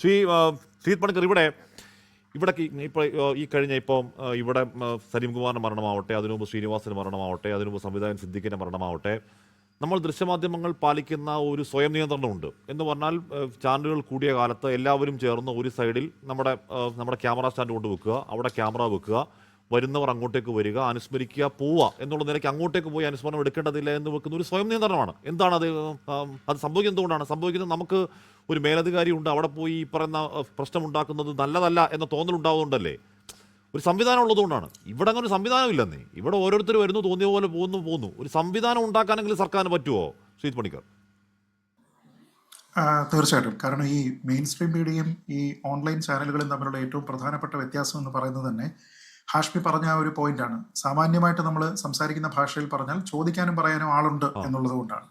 ശ്രീ ശ്രീത് പണിക്കർ, ഇവിടെ ഇവിടെ ഇപ്പോൾ ഈ കഴിഞ്ഞ ഇപ്പം ഇവിടെ സലീംകുമാറിൻ്റെ മരണമാവട്ടെ, അതിനു മുമ്പ് ശ്രീനിവാസൻ്റെ മരണമാവട്ടെ, അതിനു മുമ്പ് സംവിധായകൻ സിദ്ദിഖിൻ്റെ മരണമാവട്ടെ, നമ്മൾ ദൃശ്യമാധ്യമങ്ങൾ പാലിക്കുന്ന ഒരു സ്വയം നിയന്ത്രണമുണ്ട്. എന്ന് പറഞ്ഞാൽ ചാനലുകൾ കൂടിയ കാലത്ത് എല്ലാവരും ചേർന്ന് ഒരു സൈഡിൽ നമ്മുടെ ക്യാമറ സ്റ്റാൻഡ് കൊണ്ട് വെക്കുക, അവിടെ ക്യാമറ വെക്കുക, വരുന്നവർ അങ്ങോട്ടേക്ക് വരിക, അനുസ്മരിക്കുക, പോവുക എന്നുള്ള നിലയ്ക്ക് അങ്ങോട്ടേക്ക് പോയി അനുസ്മരണം എടുക്കേണ്ടതില്ല എന്ന് വെക്കുന്ന ഒരു സ്വയം നിയന്ത്രണമാണ്. എന്താണ് അത് സംഭവിക്കുന്നത്? എന്തുകൊണ്ടാണ് സംഭവിക്കുന്നത്? നമുക്ക് ഒരു മേലധികാരി ഉണ്ട്, അവിടെ പോയി ഈ പറയുന്ന പ്രശ്നമുണ്ടാക്കുന്നത് നല്ലതല്ല എന്ന തോന്നലുണ്ടാവുന്നുണ്ടല്ലേ? ഒരു സംവിധാനം ഉള്ളതുകൊണ്ടാണ്. ഇവിടെ അങ്ങനെ ഒരു സംവിധാനം ഇല്ലെന്നേ. ഇവിടെ ഓരോരുത്തർ വരുന്നു, തോന്നിയ പോലെ പോകുന്നു. ഒരു സംവിധാനം ഉണ്ടാക്കാനെങ്കിലും സർക്കാരിന് പറ്റുമോ ശ്രീത് പണിക്കർ? തീർച്ചയായിട്ടും. കാരണം ഈ മെയിൻ സ്ട്രീം മീഡിയയും ഈ ഓൺലൈൻ ചാനലുകളും തമ്മിലുള്ള ഏറ്റവും പ്രധാനപ്പെട്ട വ്യത്യാസം എന്ന് പറയുന്നത് തന്നെ ഹാഷ്മി പറഞ്ഞ ഒരു പോയിന്റാണ്. സാമാന്യമായിട്ട് നമ്മൾ സംസാരിക്കുന്ന ഭാഷയിൽ പറഞ്ഞാൽ ചോദിക്കാനും പറയാനും ആളുണ്ട് എന്നുള്ളത് കൊണ്ടാണ്.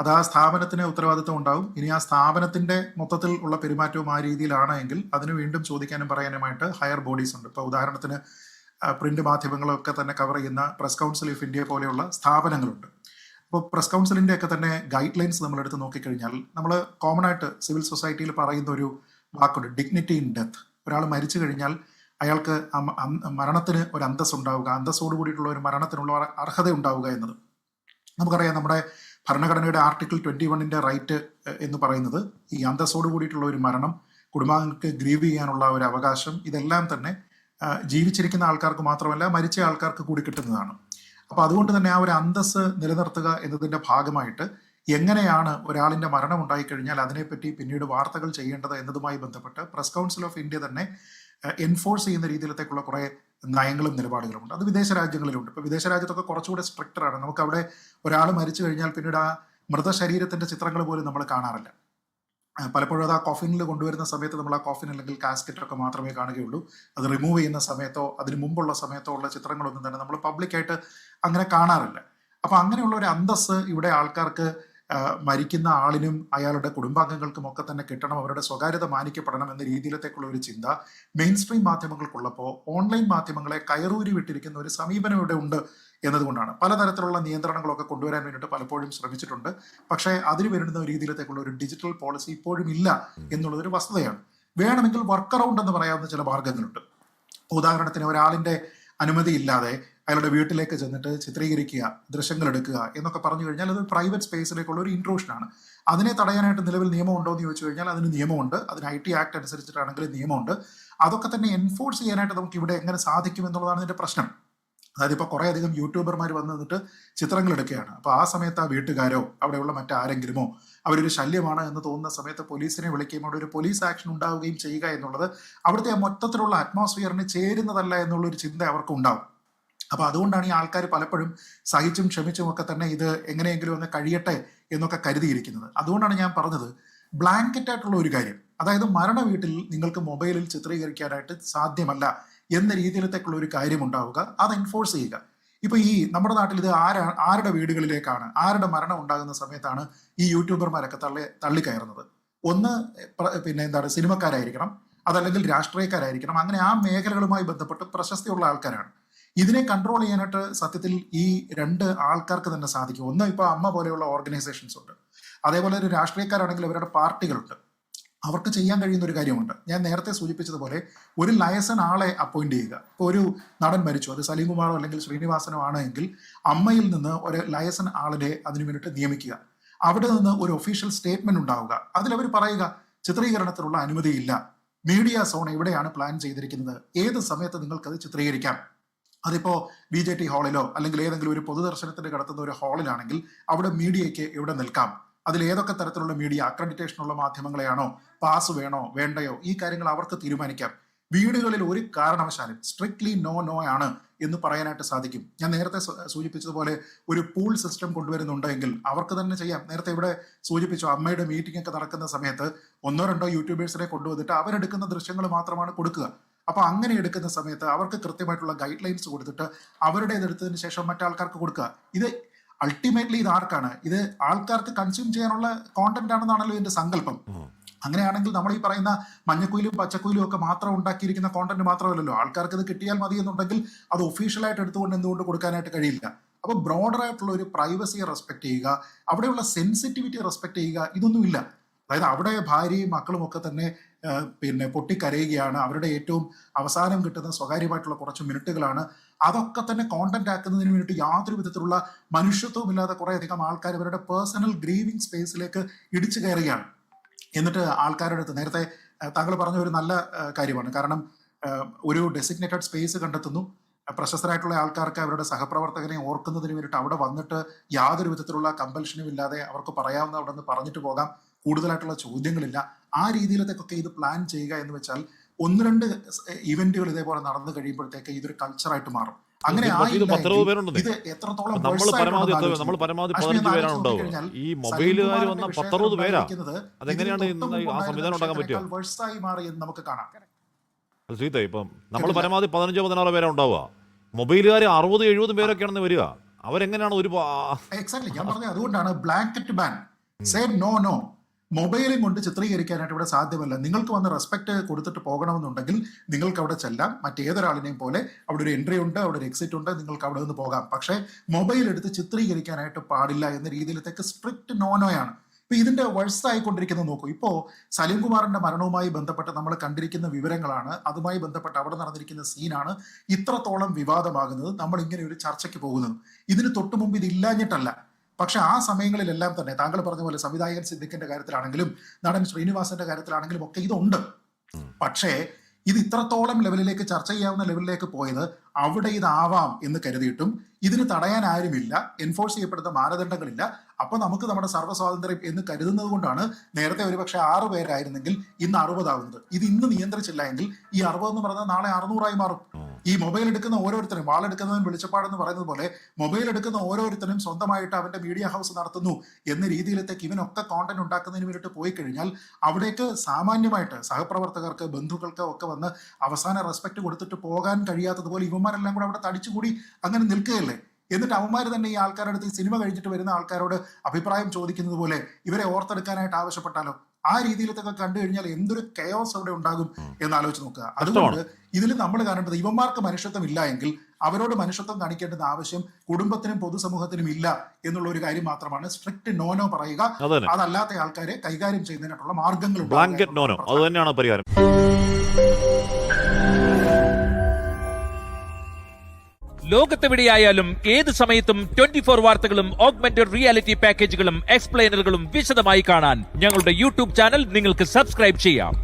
അത് ആ സ്ഥാപനത്തിന് ഉത്തരവാദിത്വം ഉണ്ടാവും. ഇനി ആ സ്ഥാപനത്തിന്റെ മൊത്തത്തിൽ ഉള്ള പെരുമാറ്റവും ആ രീതിയിലാണ് എങ്കിൽ അതിന് വീണ്ടും ചോദിക്കാനും പറയാനുമായിട്ട് ഹയർ ബോഡീസ് ഉണ്ട്. ഇപ്പോൾ ഉദാഹരണത്തിന് പ്രിന്റ് മാധ്യമങ്ങളൊക്കെ തന്നെ കവർ ചെയ്യുന്ന പ്രസ് കൗൺസിൽ ഓഫ് ഇന്ത്യ പോലെയുള്ള സ്ഥാപനങ്ങളുണ്ട്. അപ്പോൾ പ്രസ് കൗൺസിലിന്റെ ഒക്കെ തന്നെ ഗൈഡ് ലൈൻസ് നമ്മളെടുത്ത് നോക്കിക്കഴിഞ്ഞാൽ നമ്മൾ കോമൺ ആയിട്ട് സിവിൽ സൊസൈറ്റിയിൽ പറയുന്ന ഒരു വാക്കുണ്ട്, ഡിഗ്നിറ്റി ഇൻ ഡെത്ത്. ഒരാൾ മരിച്ചു കഴിഞ്ഞാൽ അയാൾക്ക് മരണത്തിന് ഒരു അന്തസ് ഉണ്ടാവുക, അന്തസ്സോട് കൂടിയിട്ടുള്ള ഒരു മരണത്തിനുള്ള അർഹത ഉണ്ടാവുക എന്നത് നമുക്കറിയാം. നമ്മുടെ ഭരണഘടനയുടെ ആർട്ടിക്കിൾ 21 റൈറ്റ് എന്ന് പറയുന്നത് ഈ അന്തസ്സോട് കൂടിയിട്ടുള്ള ഒരു മരണം, കുടുംബാംഗങ്ങൾക്ക് ഗ്രീവ് ചെയ്യാനുള്ള ഒരു അവകാശം, ഇതെല്ലാം തന്നെ ജീവിച്ചിരിക്കുന്ന ആൾക്കാർക്ക് മാത്രമല്ല മരിച്ച ആൾക്കാർക്ക് കൂടി കിട്ടുന്നതാണ്. അപ്പൊ അതുകൊണ്ട് തന്നെ ആ ഒരു അന്തസ്സ് നിലനിർത്തുക എന്നതിന്റെ ഭാഗമായിട്ട് എങ്ങനെയാണ് ഒരാളിന്റെ മരണം ഉണ്ടായിക്കഴിഞ്ഞാൽ അതിനെപ്പറ്റി പിന്നീട് വാർത്തകൾ ചെയ്യേണ്ടത് എന്നതുമായി ബന്ധപ്പെട്ട് പ്രസ് കൗൺസിൽ ഓഫ് ഇന്ത്യ തന്നെ എൻഫോഴ്സ് ചെയ്യുന്ന രീതിയിലത്തേക്കുള്ള കുറെ നയങ്ങളും നിലപാടുകളുമുണ്ട്. അത് വിദേശ രാജ്യങ്ങളിലുണ്ട്. ഇപ്പൊ വിദേശ രാജ്യത്തൊക്കെ കുറച്ചുകൂടെ സ്ട്രിക്റ്ററാണ്. നമുക്ക് അവിടെ ഒരാൾ മരിച്ചു കഴിഞ്ഞാൽ പിന്നീട് ആ മൃതശരീരത്തിന്റെ ചിത്രങ്ങൾ പോലും നമ്മൾ കാണാറില്ല. പലപ്പോഴും അത് ആ കോഫിനിൽ കൊണ്ടുവരുന്ന സമയത്ത് നമ്മൾ ആ കോഫിൻ അല്ലെങ്കിൽ കാസ്കറ്റ് ഒക്കെ മാത്രമേ കാണുകയുള്ളൂ. അത് റിമൂവ് ചെയ്യുന്ന സമയത്തോ അതിന് മുമ്പുള്ള സമയത്തോ ഉള്ള ചിത്രങ്ങളൊന്നും തന്നെ നമ്മൾ പബ്ലിക്കായിട്ട് അങ്ങനെ കാണാറില്ല. അപ്പൊ അങ്ങനെയുള്ള ഒരു അന്തസ്സ് ഇവിടെ ആൾക്കാർക്ക് മരിക്കുന്ന ആളിനും അയാളുടെ കുടുംബാംഗങ്ങൾക്കും ഒക്കെ തന്നെ കിട്ടണം, അവരുടെ സ്വകാര്യത മാനിക്കപ്പെടണം എന്ന രീതിയിലത്തേക്കുള്ള ഒരു ചിന്ത മെയിൻ സ്ട്രീം മാധ്യമങ്ങൾക്കുള്ളപ്പോൾ ഓൺലൈൻ മാധ്യമങ്ങളെ കയറൂരി വിട്ടിരിക്കുന്ന ഒരു സമീപനം ഇവിടെ ഉണ്ട് എന്നതുകൊണ്ടാണ്. പലതരത്തിലുള്ള നിയന്ത്രണങ്ങളൊക്കെ കൊണ്ടുവരാൻ വേണ്ടിയിട്ട് പലപ്പോഴും ശ്രമിച്ചിട്ടുണ്ട്. പക്ഷേ അതിന് വരുന്ന രീതിയിലത്തേക്കുള്ള ഒരു ഡിജിറ്റൽ പോളിസി ഇപ്പോഴും ഇല്ല എന്നുള്ളതൊരു വസ്തുതയാണ്. വേണമെങ്കിൽ വർക്ക് അറൗണ്ട് എന്ന് പറയാവുന്ന ചില മാർഗങ്ങളുണ്ട്. ഉദാഹരണത്തിന് ഒരാളിന്റെ അനുമതി ഇല്ലാതെ അയാളുടെ വീട്ടിലേക്ക് ചെന്നിട്ട് ചിത്രീകരിക്കുക, ദൃശ്യങ്ങൾ എടുക്കുക എന്നൊക്കെ പറഞ്ഞു കഴിഞ്ഞാൽ അത് പ്രൈവറ്റ് സ്പേസിലേക്കുള്ള ഒരു ഇൻട്രൂഷനാണ്. അതിനെ തടയാനായിട്ട് നിലവിൽ നിയമം ഉണ്ടോ എന്ന് ചോദിച്ചു കഴിഞ്ഞാൽ അതിന് നിയമമുണ്ട്. അതിന് IT ആക്ട് അനുസരിച്ചിട്ടാണെങ്കിൽ നിയമമുണ്ട്. അതൊക്കെ തന്നെ എൻഫോഴ്സ് ചെയ്യാനായിട്ട് നമുക്ക് ഇവിടെ എങ്ങനെ സാധിക്കും എന്നുള്ളതാണ് ഇതിന്റെ പ്രശ്നം. അതായത് ഇപ്പോൾ കുറേ അധികം യൂട്യൂബർമാർ വന്നിട്ട് ചിത്രങ്ങൾ എടുക്കുകയാണ്. അപ്പോൾ ആ സമയത്ത് ആ വീട്ടുകാരോ അവിടെയുള്ള മറ്റാരെങ്കിലുമോ അവരൊരു ശല്യമാണ് എന്ന് തോന്നുന്ന സമയത്ത് പോലീസിനെ വിളിക്കുകയും അവിടെ ഒരു പോലീസ് ആക്ഷൻ ഉണ്ടാവുകയും ചെയ്യുക എന്നുള്ളത് അവിടുത്തെ മൊത്തത്തിലുള്ള അറ്റ്മോസ്ഫിയറിന് ചേരുന്നതല്ല എന്നുള്ളൊരു ചിന്ത അവർക്ക് ഉണ്ടാവും. അപ്പൊ അതുകൊണ്ടാണ് ഈ ആൾക്കാർ പലപ്പോഴും സഹിച്ചും ക്ഷമിച്ചും ഒക്കെ തന്നെ ഇത് എങ്ങനെയെങ്കിലും ഒന്ന് കഴിയട്ടെ എന്നൊക്കെ കരുതിയിരിക്കുന്നത്. അതുകൊണ്ടാണ് ഞാൻ പറഞ്ഞത് ബ്ലാങ്കറ്റ് ആയിട്ടുള്ള ഒരു കാര്യം, അതായത് മരണ വീട്ടിൽ നിങ്ങൾക്ക് മൊബൈലിൽ ചിത്രീകരിക്കാനായിട്ട് സാധ്യമല്ല എന്ന രീതിയിലത്തേക്കുള്ള ഒരു കാര്യം ഉണ്ടാവുക, അത് എൻഫോഴ്സ് ചെയ്യുക. ഇപ്പൊ ഈ നമ്മുടെ നാട്ടിൽ ഇത് ആരുടെ വീടുകളിലേക്കാണ്, ആരുടെ മരണം ഉണ്ടാകുന്ന സമയത്താണ് ഈ യൂട്യൂബർമാരൊക്കെ തള്ളിക്കയറുന്നത്? ഒന്ന് പിന്നെ എന്താണ്, സിനിമക്കാരായിരിക്കണം, അതല്ലെങ്കിൽ രാഷ്ട്രീയക്കാരായിരിക്കണം. അങ്ങനെ ആ മേഖലകളുമായി ബന്ധപ്പെട്ട് പ്രശസ്തിയുള്ള ആൾക്കാരാണ്. ഇതിനെ കൺട്രോൾ ചെയ്യാനായിട്ട് സത്യത്തിൽ ഈ രണ്ട് ആൾക്കാർക്ക് തന്നെ സാധിക്കും. ഒന്ന് ഇപ്പോൾ അമ്മ പോലെയുള്ള ഓർഗനൈസേഷൻസ് ഉണ്ട്, അതേപോലെ ഒരു രാഷ്ട്രീയക്കാരാണെങ്കിൽ അവരുടെ പാർട്ടികളുണ്ട്. അവർക്ക് ചെയ്യാൻ കഴിയുന്ന ഒരു കാര്യമുണ്ട്. ഞാൻ നേരത്തെ സൂചിപ്പിച്ചതുപോലെ ഒരു ലയസൺ ആളെ അപ്പോയിന്റ് ചെയ്യുക. ഇപ്പോൾ ഒരു നടൻ മരിച്ചു, അത് സലീംകുമാറോ അല്ലെങ്കിൽ ശ്രീനിവാസനോ ആണെങ്കിൽ അമ്മയിൽ നിന്ന് ഒരു ലയസൺ ആളിനെ അതിനു വേണ്ടിയിട്ട് നിയമിക്കുക. അവിടെ നിന്ന് ഒരു ഒഫീഷ്യൽ സ്റ്റേറ്റ്മെന്റ് ഉണ്ടാവുക. അതിലവർ പറയുക ചിത്രീകരണത്തിനുള്ള അനുമതിയില്ല, മീഡിയ സോൺ എവിടെയാണ് പ്ലാൻ ചെയ്തിരിക്കുന്നത്, ഏത് സമയത്ത് നിങ്ങൾക്കത് ചിത്രീകരിക്കാം. അതിപ്പോ BJT ഹാളിലോ അല്ലെങ്കിൽ ഏതെങ്കിലും ഒരു പൊതുദർശനത്തിന് കിടത്തുന്ന ഒരു ഹാളിലാണെങ്കിൽ അവിടെ മീഡിയയ്ക്ക് എവിടെ നിൽക്കാം, അതിൽ ഏതൊക്കെ തരത്തിലുള്ള മീഡിയ, അക്രഡിറ്റേഷനുള്ള മാധ്യമങ്ങളെയാണോ, പാസ് വേണോ വേണ്ടയോ, ഈ കാര്യങ്ങൾ അവർക്ക് തീരുമാനിക്കാം. വീടുകളിൽ ഒരു കാരണവശാലും സ്ട്രിക്ട്ലി നോ ആണ് എന്ന് പറയാനായിട്ട് സാധിക്കും. ഞാൻ നേരത്തെ സൂചിപ്പിച്ചതുപോലെ ഒരു പൂൾ സിസ്റ്റം കൊണ്ടുവരുന്നുണ്ടെങ്കിൽ അവർക്ക് തന്നെ ചെയ്യാം. നേരത്തെ ഇവിടെ സൂചിപ്പിച്ചു, അമ്മയുടെ മീറ്റിംഗ് ഒക്കെ നടക്കുന്ന സമയത്ത് 1-2 യൂട്യൂബേഴ്സിനെ കൊണ്ടുവന്നിട്ട് അവരെടുക്കുന്ന ദൃശ്യങ്ങൾ മാത്രമാണ് കൊടുക്കുക. അപ്പൊ അങ്ങനെ എടുക്കുന്ന സമയത്ത് അവർക്ക് കൃത്യമായിട്ടുള്ള ഗൈഡ് ലൈൻസ് കൊടുത്തിട്ട് അവരുടേതെടുത്തതിന് ശേഷം മറ്റാൾക്കാർക്ക് കൊടുക്കുക. ഇത് അൾട്ടിമേറ്റ്ലി ഇത് ആർക്കാണ്? ഇത് ആൾക്കാർക്ക് കൺസ്യൂം ചെയ്യാനുള്ള കോണ്ടന്റ് ആണെന്നാണല്ലോ ഇതിന്റെ സങ്കല്പം. അങ്ങനെയാണെങ്കിൽ നമ്മൾ ഈ പറയുന്ന മഞ്ഞക്കുയിലും പച്ചക്കുയിലും ഒക്കെ മാത്രം ഉണ്ടാക്കിയിരിക്കുന്ന കോണ്ടന്റ് മാത്രമല്ലല്ലോ, ആൾക്കാർക്ക് ഇത് കിട്ടിയാൽ മതി എന്നുണ്ടെങ്കിൽ അത് ഒഫീഷ്യലായിട്ട് എടുത്തുകൊണ്ട് എന്തുകൊണ്ട് കൊടുക്കാനായിട്ട് കഴിയില്ല? അപ്പൊ ബ്രോഡർ ആയിട്ടുള്ള ഒരു പ്രൈവസിയെ റെസ്പെക്ട് ചെയ്യുക, അവിടെയുള്ള സെൻസിറ്റിവിറ്റി റെസ്പെക്ട് ചെയ്യുക, ഇതൊന്നുമില്ല. അതായത് അവിടെ ഭാര്യയും മക്കളും ഒക്കെ തന്നെ പിന്നെ പൊട്ടിക്കരയുകയാണ്. അവരുടെ ഏറ്റവും അവസാനം കിട്ടുന്ന സ്വകാര്യമായിട്ടുള്ള കുറച്ച് മിനിറ്റുകളാണ്. അതൊക്കെ തന്നെ കോണ്ടന്റ് ആക്കുന്നതിന് വേണ്ടിയിട്ട് യാതൊരു വിധത്തിലുള്ള മനുഷ്യത്വവും ഇല്ലാതെ കുറേയധികം ആൾക്കാർ അവരുടെ പേഴ്സണൽ ഗ്രീവിങ് സ്പേസിലേക്ക് ഇടിച്ചു കയറുകയാണ്. എന്നിട്ട് ആൾക്കാരുടെ അടുത്ത് നേരത്തെ താങ്കൾ പറഞ്ഞ ഒരു നല്ല കാര്യമാണ്. കാരണം ഒരു ഡെസിഗ്നേറ്റഡ് സ്പേസ് കണ്ടെത്തുന്നു, പ്രശസ്തരായിട്ടുള്ള ആൾക്കാർക്ക് അവരുടെ സഹപ്രവർത്തകനെ ഓർക്കുന്നതിന് വേണ്ടിയിട്ട് അവിടെ വന്നിട്ട് യാതൊരു വിധത്തിലുള്ള കമ്പൽഷനും ഇല്ലാതെ അവർക്ക് പറയാവുന്ന അവിടെ നിന്ന് പറഞ്ഞിട്ട് പോകാം, കൂടുതലായിട്ടുള്ള ചോദ്യങ്ങളില്ല. ആ രീതിയിലത്തേക്കൊക്കെ ഇത് പ്ലാൻ ചെയ്യുക എന്ന് വെച്ചാൽ 1-2 ഇവന്റുകൾ ഇതേപോലെ നടന്നു കഴിയുമ്പോഴത്തേക്ക് ഇതൊരു കൾച്ചറായിട്ട് മാറും. അങ്ങനെ ഇത് എത്രത്തോളം നമ്മൾ പരമാവധി 15 പേരാണ് ഉണ്ടാവുക. ഈ മൊബൈലുകാർ വന്ന 10-60 പേരാ. അതെങ്ങനെയാണ് ആ സംവിധാനം ഉണ്ടാക്കാൻ പറ്റുക? വേഴ്സായി മാറി എന്ന് നമുക്ക് കാണാം. ശ്രീത, ഇപ്പം നമ്മൾ പരമാവധി 15-16 പേരാ ഉണ്ടാവുക. മൊബൈലുകാർ 60-70 പേരൊക്കെയാണെന്ന് വരിക. അവരെങ്ങനെയാണ് ഒരു എക്സാക്ട്ലി ഞാൻ പറഞ്ഞത് അതുകൊണ്ടാണ് ബ്ലാങ്കറ്റ് ബാൻ. Say no. മൊബൈലും കൊണ്ട് ചിത്രീകരിക്കാനായിട്ട് ഇവിടെ സാധ്യമല്ല. നിങ്ങൾക്ക് വന്ന് റെസ്പെക്ട് കൊടുത്തിട്ട് പോകണമെന്നുണ്ടെങ്കിൽ നിങ്ങൾക്ക് അവിടെ ചെല്ലാം. മറ്റേതൊരാളിനെയും പോലെ അവിടെ ഒരു എൻട്രി ഉണ്ട്, അവിടെ ഒരു എക്സിറ്റ് ഉണ്ട്, നിങ്ങൾക്ക് അവിടെ നിന്ന് പോകാം. പക്ഷേ മൊബൈൽ എടുത്ത് ചിത്രീകരിക്കാനായിട്ട് പാടില്ല എന്ന രീതിയിലത്തേക്ക് സ്ട്രിക്റ്റ് നോയാണ്. ഇപ്പൊ ഇതിന്റെ വർഷമായിക്കൊണ്ടിരിക്കുന്നത് നോക്കൂ. ഇപ്പോ സലീം കുമാറിന്റെ മരണവുമായി ബന്ധപ്പെട്ട് നമ്മൾ കണ്ടിരിക്കുന്ന വിവരങ്ങളാണ്, അതുമായി ബന്ധപ്പെട്ട് അവിടെ നടന്നിരിക്കുന്ന സീനാണ് ഇത്രത്തോളം വിവാദമാകുന്നത്, നമ്മൾ ഇങ്ങനെ ഒരു ചർച്ചയ്ക്ക് പോകുന്നത്. ഇതിന് തൊട്ടു മുമ്പ് ഇത് ഇല്ലാഞ്ഞിട്ടല്ല. പക്ഷെ ആ സമയങ്ങളിലെല്ലാം തന്നെ താങ്കൾ പറഞ്ഞ പോലെ സംവിധായകൻ സിദ്ദിഖിന്റെ കാര്യത്തിലാണെങ്കിലും നടൻ ശ്രീനിവാസന്റെ കാര്യത്തിലാണെങ്കിലും ഒക്കെ ഇതുണ്ട്. പക്ഷേ ഇത് ഇത്രത്തോളം ലെവലിലേക്ക് ചർച്ച ചെയ്യാവുന്ന ലെവലിലേക്ക് പോയത് അവിടെ ഇതാവാം എന്ന് കരുതിയിട്ടും ഇതിന് തടയാൻ ആരുമില്ല, എൻഫോഴ്സ് ചെയ്യപ്പെടുന്ന മാനദണ്ഡങ്ങളില്ല. അപ്പൊ നമുക്ക് നമ്മുടെ സർവ്വസ്വാതന്ത്ര്യം എന്ന് കരുതുന്നത് കൊണ്ടാണ് നേരത്തെ ഒരുപക്ഷെ 6 പേരായിരുന്നെങ്കിൽ ഇന്ന് 60 ആവുന്നത്. ഇത് ഇന്ന് നിയന്ത്രിച്ചില്ല എങ്കിൽ ഈ 60 എന്ന് പറഞ്ഞാൽ നാളെ 600 മാറും. ഈ മൊബൈൽ എടുക്കുന്ന ഓരോരുത്തരും, വാളെടുക്കുന്നവൻ വെളിച്ചപ്പാടെന്ന് പറയുന്നത് പോലെ മൊബൈൽ എടുക്കുന്ന ഓരോരുത്തരും സ്വന്തമായിട്ട് അവന്റെ മീഡിയ ഹൗസ് നടത്തുന്നു എന്ന രീതിയിലത്തേക്ക് ഇവനൊക്കെ കോണ്ടന്റ് ഉണ്ടാക്കുന്നതിന് വേണ്ടിയിട്ട് പോയി കഴിഞ്ഞാൽ അവിടേക്ക് സാമാന്യമായിട്ട് സഹപ്രവർത്തകർക്ക്, ബന്ധുക്കൾക്ക് ഒക്കെ വന്ന് അവസാന റെസ്പെക്ട് കൊടുത്തിട്ട് പോകാൻ കഴിയാത്തതുപോലെ ഇവന്മാരെല്ലാം കൂടെ അവിടെ തടിച്ചുകൂടി അങ്ങനെ നിൽക്കുകയല്ലേ. എന്നിട്ട് അവന്മാർ തന്നെ ഈ ആൾക്കാരുടെ അടുത്ത് സിനിമ കഴിഞ്ഞിട്ട് വരുന്ന ആൾക്കാരോട് അഭിപ്രായം ചോദിക്കുന്നത് പോലെ ഇവരെ ഓർത്തെടുക്കാനായിട്ട് ആവശ്യപ്പെട്ടാലോ? ആ രീതിയിലത്തൊക്കെ കണ്ടു കഴിഞ്ഞാൽ എന്തൊരു കെയോസ് അവിടെ ഉണ്ടാകും എന്ന് ആലോചിച്ച് നോക്കുക. അതുകൊണ്ട് ഇതിൽ നമ്മൾ കാണേണ്ടത് ഇവന്മാർക്ക് മനുഷ്യത്വം ഇല്ല എങ്കിൽ അവരോട് മനുഷ്യത്വം കാണിക്കേണ്ടുന്ന ആവശ്യം കുടുംബത്തിനും പൊതുസമൂഹത്തിനും ഇല്ല എന്നുള്ള ഒരു കാര്യം മാത്രമാണ്. സ്ട്രിക്റ്റ് നോനോ പറയുക, അതല്ലാത്ത ആൾക്കാരെ കൈകാര്യം ചെയ്യുന്നതിനായിട്ടുള്ള മാർഗങ്ങൾ ബ്ലാങ്കറ്റ് നോനോ, അത് തന്നെയാണ് പരിഹാരം. ലോകത്തെവിടെയായാലും ഏത് സമയത്തും 24 വാർത്തകളും ഓഗ്മെന്റഡ് റിയാലിറ്റി പാക്കേജുകളും എക്സ്പ്ലെയിനറുകളും വിശദമായി കാണാൻ ഞങ്ങളുടെ യൂട്യൂബ് ചാനൽ നിങ്ങൾക്ക് സബ്സ്ക്രൈബ് ചെയ്യാം.